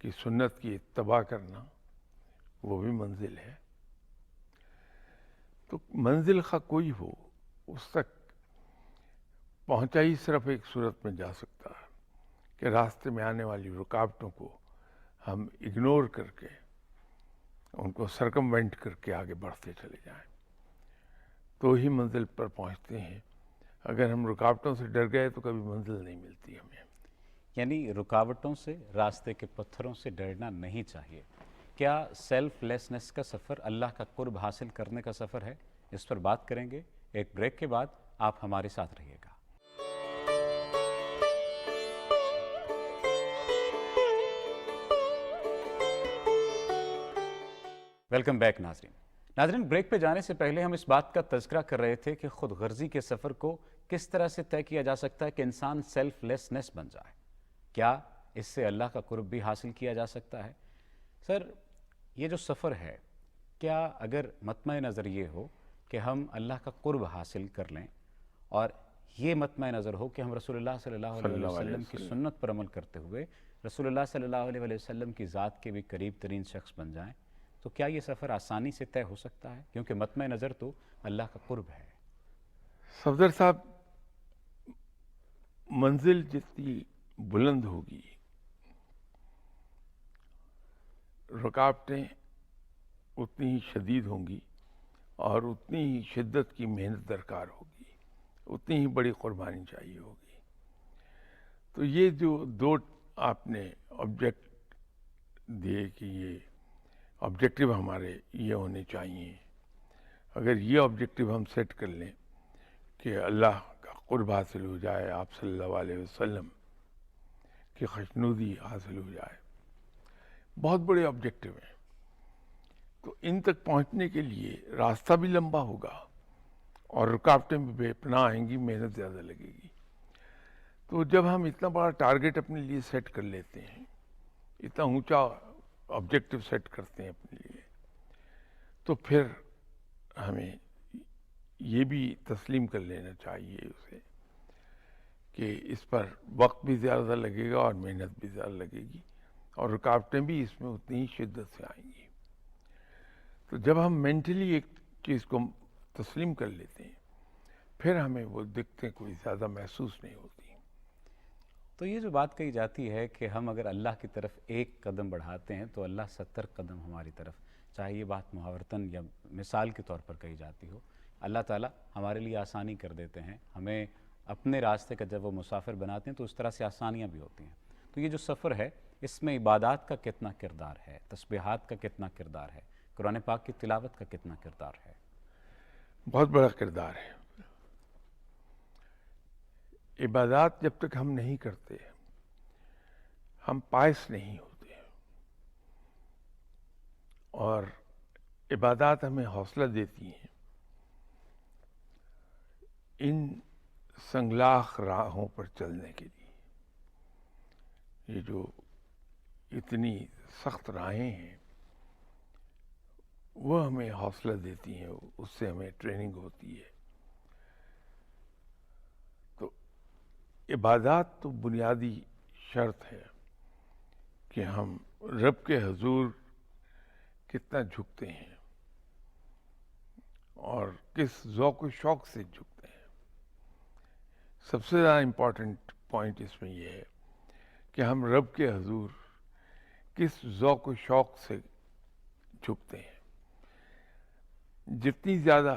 کی سنت کی اتباع کرنا وہ بھی منزل ہے. تو منزل خواہ کوئی ہو اس تک پہنچا ہی صرف ایک صورت میں جا سکتا ہے کہ راستے میں آنے والی رکاوٹوں کو ہم اگنور کر کے ان کو سرکموینٹ کر کے آگے بڑھتے چلے جائیں تو ہی منزل پر پہنچتے ہیں. اگر ہم رکاوٹوں سے ڈر گئے تو کبھی منزل نہیں ملتی ہمیں. یعنی رکاوٹوں سے، راستے کے پتھروں سے ڈرنا نہیں چاہیے. کیا سیلف لیسنس کا سفر اللہ کا قرب حاصل کرنے کا سفر ہے؟ اس پر بات کریں گے ایک بریک کے بعد. آپ ہمارے ساتھ رہیے گا. ویلکم بیک ناظرین، بریک پہ جانے سے پہلے ہم اس بات کا تذکرہ کر رہے تھے کہ خود غرضی کے سفر کو کس طرح سے طے کیا جا سکتا ہے کہ انسان سیلف لیسنس بن جائے. کیا اس سے اللہ کا قرب بھی حاصل کیا جا سکتا ہے؟ سر، یہ جو سفر ہے، کیا اگر مطمع نظر یہ ہو کہ ہم اللہ کا قرب حاصل کر لیں اور یہ مطمع نظر ہو کہ ہم رسول اللہ صلی اللہ علیہ وسلم کی سنت پر عمل کرتے ہوئے رسول اللہ صلی اللہ علیہ وسلم کی ذات کے بھی قریب ترین شخص بن جائیں، تو کیا یہ سفر آسانی سے طے ہو سکتا ہے؟ کیونکہ مطمع نظر تو اللہ کا قرب ہے. صفدر صاحب، منزل جتنی بلند ہوگی رکاوٹیں اتنی ہی شدید ہوں گی اور اتنی ہی شدت کی محنت درکار ہوگی، اتنی ہی بڑی قربانی چاہیے ہوگی. تو یہ جو دو آپ نے آبجیکٹ دیے کہ یہ آبجیکٹیو ہمارے یہ ہونے چاہیے، اگر یہ آبجیکٹیو ہم سیٹ کر لیں کہ اللہ کا قرب حاصل ہو جائے، آپ صلی اللہ علیہ وسلم کی خوشنودی حاصل ہو جائے، بہت بڑے آبجیکٹیو ہیں. تو ان تک پہنچنے کے لیے راستہ بھی لمبا ہوگا اور رکاوٹیں بھی بے پناہ آئیں گی، محنت زیادہ لگے گی. تو جب ہم اتنا بڑا ٹارگیٹ اپنے لیے سیٹ کر لیتے ہیں، اتنا اونچا آبجیکٹیو سیٹ کرتے ہیں اپنے لیے، تو پھر ہمیں یہ بھی تسلیم کر لینا چاہیے اسے کہ اس پر وقت بھی زیادہ لگے گا اور محنت بھی زیادہ لگے گی اور رکاوٹیں بھی اس میں اتنی ہی شدت سے آئیں گی. تو جب ہم مینٹلی ایک چیز کو تسلیم کر لیتے ہیں پھر ہمیں وہ دقتیں کوئی زیادہ محسوس نہیں ہوتی. تو یہ جو بات کہی جاتی ہے کہ ہم اگر اللہ کی طرف ایک قدم بڑھاتے ہیں تو اللہ 70 قدم ہماری طرف، چاہے یہ بات محاورتاً یا مثال کے طور پر کہی جاتی ہو، اللہ تعالیٰ ہمارے لیے آسانی کر دیتے ہیں. ہمیں اپنے راستے کا جب وہ مسافر بناتے ہیں تو اس طرح سے آسانیاں بھی ہوتی ہیں. تو یہ جو سفر ہے اس میں عبادات کا کتنا کردار ہے، تسبیحات کا کتنا کردار ہے، قرآن پاک کی تلاوت کا کتنا کردار ہے؟ بہت بڑا کردار ہے. عبادات جب تک ہم نہیں کرتے ہم پائس نہیں ہوتے، اور عبادات ہمیں حوصلہ دیتی ہیں ان سنگلاخ راہوں پر چلنے کے لیے. یہ جو اتنی سخت راہیں ہیں وہ ہمیں حوصلہ دیتی ہیں، اس سے ہمیں ٹریننگ ہوتی ہے. تو عبادات تو بنیادی شرط ہے کہ ہم رب کے حضور کتنا جھکتے ہیں اور کس ذوق و شوق سے جھکتے ہیں. سب سے زیادہ امپورٹنٹ پوائنٹ اس میں یہ ہے کہ ہم رب کے حضور کس ذوق و شوق سے جھکتے ہیں. جتنی زیادہ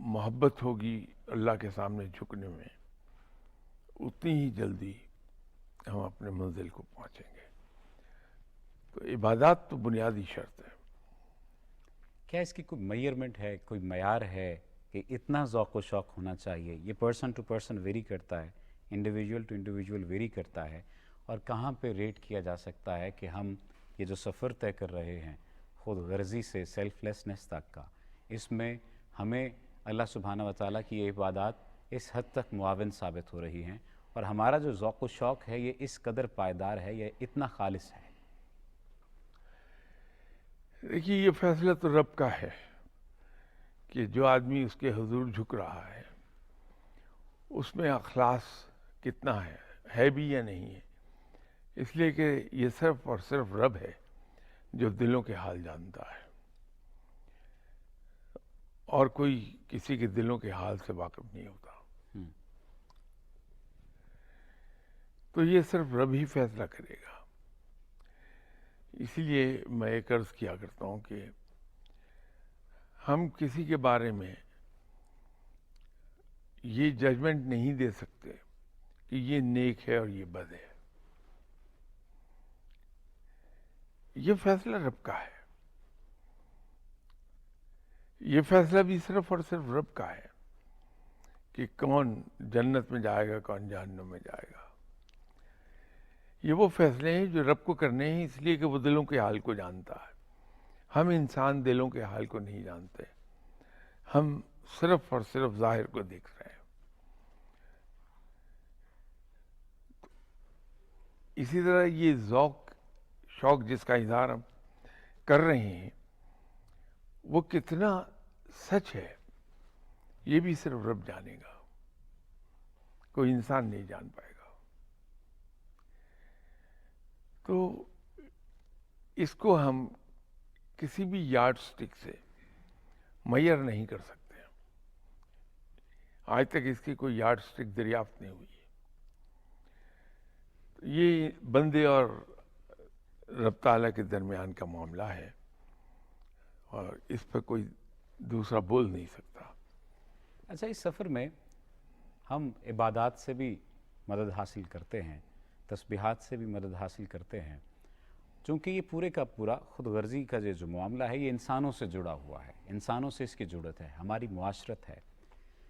محبت ہوگی اللہ کے سامنے جھکنے میں اتنی ہی جلدی ہم اپنے منزل کو پہنچیں گے. تو عبادات تو بنیادی شرط ہے. کیا اس کی کوئی میئرمنٹ ہے، کوئی معیار ہے کہ اتنا ذوق و شوق ہونا چاہیے؟ یہ پرسن ٹو پرسن ویری کرتا ہے، انڈیویجول ٹو انڈیویجول ویری کرتا ہے. اور کہاں پہ ریٹ کیا جا سکتا ہے کہ ہم یہ جو سفر طے کر رہے ہیں خود غرضی سے سیلف لیسنس تک کا، اس میں ہمیں اللہ سبحانہ و تعالیٰ کی یہ عبادات اس حد تک معاون ثابت ہو رہی ہیں اور ہمارا جو ذوق و شوق ہے یہ اس قدر پائیدار ہے، یہ اتنا خالص ہے؟ دیکھیے، یہ فیصلہ تو رب کا ہے کہ جو آدمی اس کے حضور جھک رہا ہے اس میں اخلاص کتنا ہے بھی یا نہیں ہے. اس لیے کہ یہ صرف اور صرف رب ہے جو دلوں کے حال جانتا ہے، اور کوئی کسی کے دلوں کے حال سے واقف نہیں ہوتا. تو یہ صرف رب ہی فیصلہ کرے گا. اسی لیے میں ایک عرض کیا کرتا ہوں کہ ہم کسی کے بارے میں یہ ججمنٹ نہیں دے سکتے کہ یہ نیک ہے اور یہ بد ہے. یہ فیصلہ رب کا ہے. یہ فیصلہ بھی صرف اور صرف رب کا ہے کہ کون جنت میں جائے گا، کون جہنم میں جائے گا. یہ وہ فیصلے ہیں جو رب کو کرنے ہیں، اس لیے کہ وہ دلوں کے حال کو جانتا ہے. ہم انسان دلوں کے حال کو نہیں جانتے، ہم صرف اور صرف ظاہر کو دیکھ رہے ہیں. اسی طرح یہ ذوق شوق جس کا اظہار ہم کر رہے ہیں وہ کتنا سچ ہے یہ بھی صرف رب جانے گا، کوئی انسان نہیں جان پائے گا. تو اس کو ہم کسی بھی یارڈ سٹک سے معیار نہیں کر سکتے. آج تک اس کی کوئی یارڈ سٹک دریافت نہیں ہوئی. یہ بندے اور رب تعالیٰ کے درمیان کا معاملہ ہے اور اس پہ کوئی دوسرا بول نہیں سکتا. اچھا، اس سفر میں ہم عبادات سے بھی مدد حاصل کرتے ہیں، تسبیحات سے بھی مدد حاصل کرتے ہیں، چونکہ یہ پورے کا پورا خود غرضی کا جو معاملہ ہے یہ انسانوں سے جڑا ہوا ہے، انسانوں سے اس کی جڑت ہے، ہماری معاشرت ہے.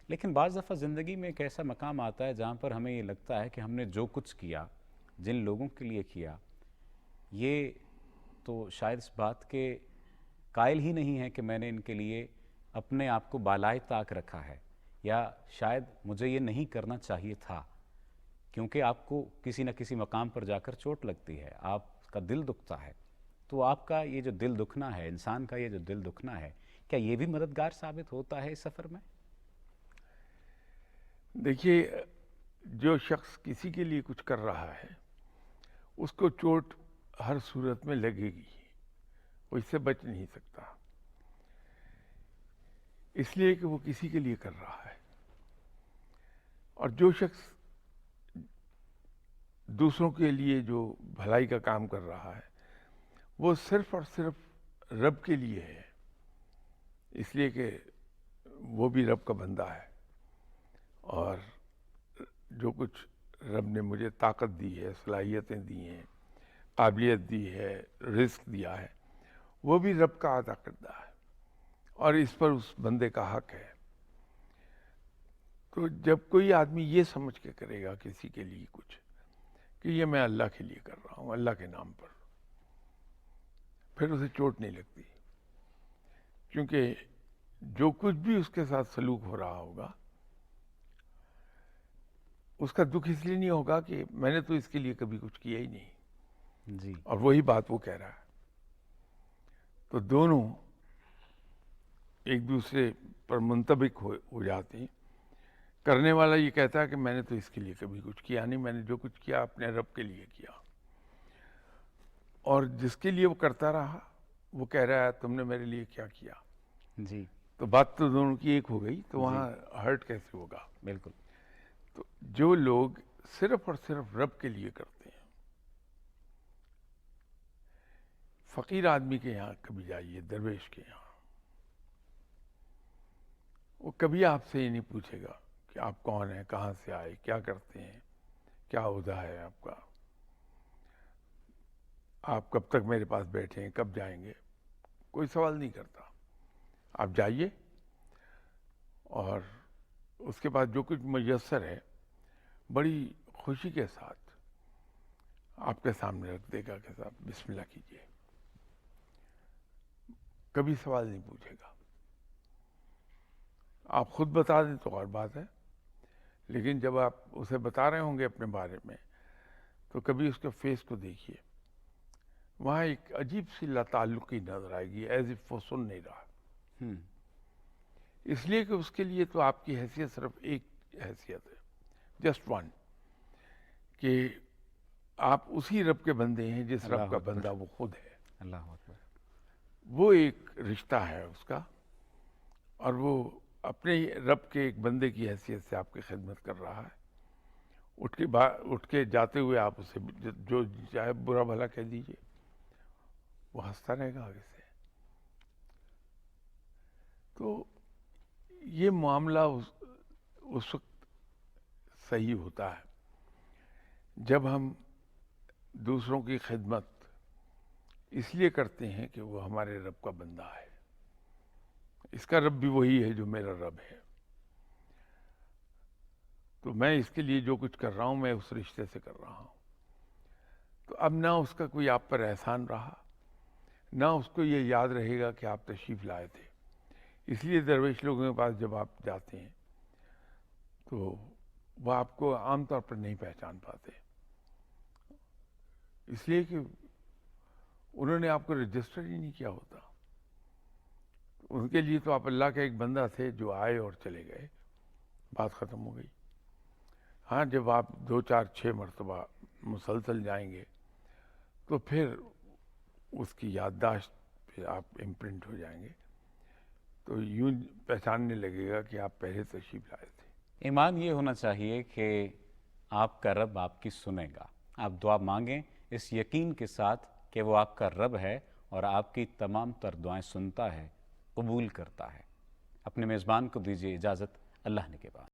لیکن بعض دفعہ زندگی میں ایک ایسا مقام آتا ہے جہاں پر ہمیں یہ لگتا ہے کہ ہم نے جو کچھ کیا، جن لوگوں کے لیے کیا، یہ تو شاید اس بات کے قائل ہی نہیں ہے کہ میں نے ان کے لیے اپنے آپ کو بالائے طاق رکھا ہے، یا شاید مجھے یہ نہیں کرنا چاہیے تھا. کیونکہ آپ کو کسی نہ کسی مقام پر جا کر چوٹ لگتی ہے، آپ کا دل دکھتا ہے. تو آپ کا یہ جو دل دکھنا ہے، انسان کا یہ جو دل دکھنا ہے، کیا یہ بھی مددگار ثابت ہوتا ہے اس سفر میں؟ دیکھیے، جو شخص کسی کے لیے کچھ کر رہا ہے اس کو چوٹ ہر صورت میں لگے گی، وہ اس سے بچ نہیں سکتا، اس لیے کہ وہ کسی کے لیے کر رہا ہے. اور جو شخص دوسروں کے لیے جو بھلائی کا کام کر رہا ہے وہ صرف اور صرف رب کے لیے ہے، اس لیے کہ وہ بھی رب کا بندہ ہے. اور جو کچھ رب نے مجھے طاقت دی ہے، صلاحیتیں دی ہیں، قابلیت دی ہے، رزق دیا ہے، وہ بھی رب کا عطا کردہ ہے اور اس پر اس بندے کا حق ہے. تو جب کوئی آدمی یہ سمجھ کے کرے گا کسی کے لیے کچھ کہ یہ میں اللہ کے لیے کر رہا ہوں، اللہ کے نام پر، پھر اسے چوٹ نہیں لگتی. کیونکہ جو کچھ بھی اس کے ساتھ سلوک ہو رہا ہوگا اس کا دکھ اس لیے نہیں ہوگا کہ میں نے تو اس کے لیے کبھی کچھ کیا ہی نہیں. جی. اور وہی بات وہ کہہ رہا ہے. تو دونوں ایک دوسرے پر منطبق ہو جاتے ہیں. کرنے والا یہ کہتا ہے کہ میں نے تو اس کے لیے کبھی کچھ کیا نہیں، میں نے جو کچھ کیا اپنے رب کے لیے کیا. اور جس کے لیے وہ کرتا رہا وہ کہہ رہا ہے تم نے میرے لیے کیا کیا. جی تو بات تو دونوں کی ایک ہو گئی، تو وہاں ہرٹ کیسے ہوگا؟ بالکل. تو جو لوگ صرف اور صرف رب کے لیے کرتے ہیں، فقیر آدمی کے یہاں کبھی جائیے، درویش کے یہاں، وہ کبھی آپ سے یہ نہیں پوچھے گا کہ آپ کون ہیں، کہاں سے آئے، کیا کرتے ہیں، کیا عہدہ ہے آپ کا، آپ کب تک میرے پاس بیٹھے ہیں، کب جائیں گے. کوئی سوال نہیں کرتا. آپ جائیے اور اس کے بعد جو کچھ میسر ہے بڑی خوشی کے ساتھ آپ کے سامنے رکھ دے گا کہ صاحب بسم اللہ کیجیے. کبھی سوال نہیں پوچھے گا. آپ خود بتا دیں تو اور بات ہے، لیکن جب آپ اسے بتا رہے ہوں گے اپنے بارے میں تو کبھی اس کے فیس کو دیکھیے، وہاں ایک عجیب سی لاتعلقی نظر آئے گی، ایز اف وہ سن نہیں رہا. اس لیے کہ اس کے لیے تو آپ کی حیثیت صرف ایک حیثیت ہے، جسٹ ون، کہ آپ اسی رب کے بندے ہیں جس رب اللہ کا اکبر۔ بندہ وہ خود ہے. اللہ اکبر۔ وہ ایک رشتہ ہے اس کا، اور وہ اپنے رب کے ایک بندے کی حیثیت سے آپ کی خدمت کر رہا ہے. اٹھ کے جاتے ہوئے آپ اسے جو چاہے برا بھلا کہہ دیجئے، وہ ہنستا رہے گا آگے سے. تو یہ معاملہ اس وقت صحیح ہوتا ہے جب ہم دوسروں کی خدمت اس لیے کرتے ہیں کہ وہ ہمارے رب کا بندہ ہے. اس کا رب بھی وہی ہے جو میرا رب ہے. تو میں اس کے لیے جو کچھ کر رہا ہوں میں اس رشتے سے کر رہا ہوں. تو اب نہ اس کا کوئی آپ پر احسان رہا، نہ اس کو یہ یاد رہے گا کہ آپ تشریف لائے تھے. اس لیے درویش لوگوں کے پاس جب آپ جاتے ہیں تو وہ آپ کو عام طور پر نہیں پہچان پاتے، اس لیے کہ انہوں نے آپ کو رجسٹر ہی نہیں کیا ہوتا. ان کے لیے تو آپ اللہ کا ایک بندہ تھے جو آئے اور چلے گئے، بات ختم ہو گئی. ہاں جب آپ 2 4 6 مرتبہ مسلسل جائیں گے تو پھر اس کی یادداشت پہ آپ امپرنٹ ہو جائیں گے، تو یوں پہچاننے لگے گا کہ آپ پہلے تشریف لائے تھے. ایمان یہ ہونا چاہیے کہ آپ کا رب آپ کی سنے گا. آپ دعا مانگیں اس یقین کے ساتھ کہ وہ آپ کا رب ہے اور آپ کی تمام تر دعائیں سنتا ہے، قبول کرتا ہے. اپنے میزبان کو دیجیے اجازت، اللہ نے کے بعد.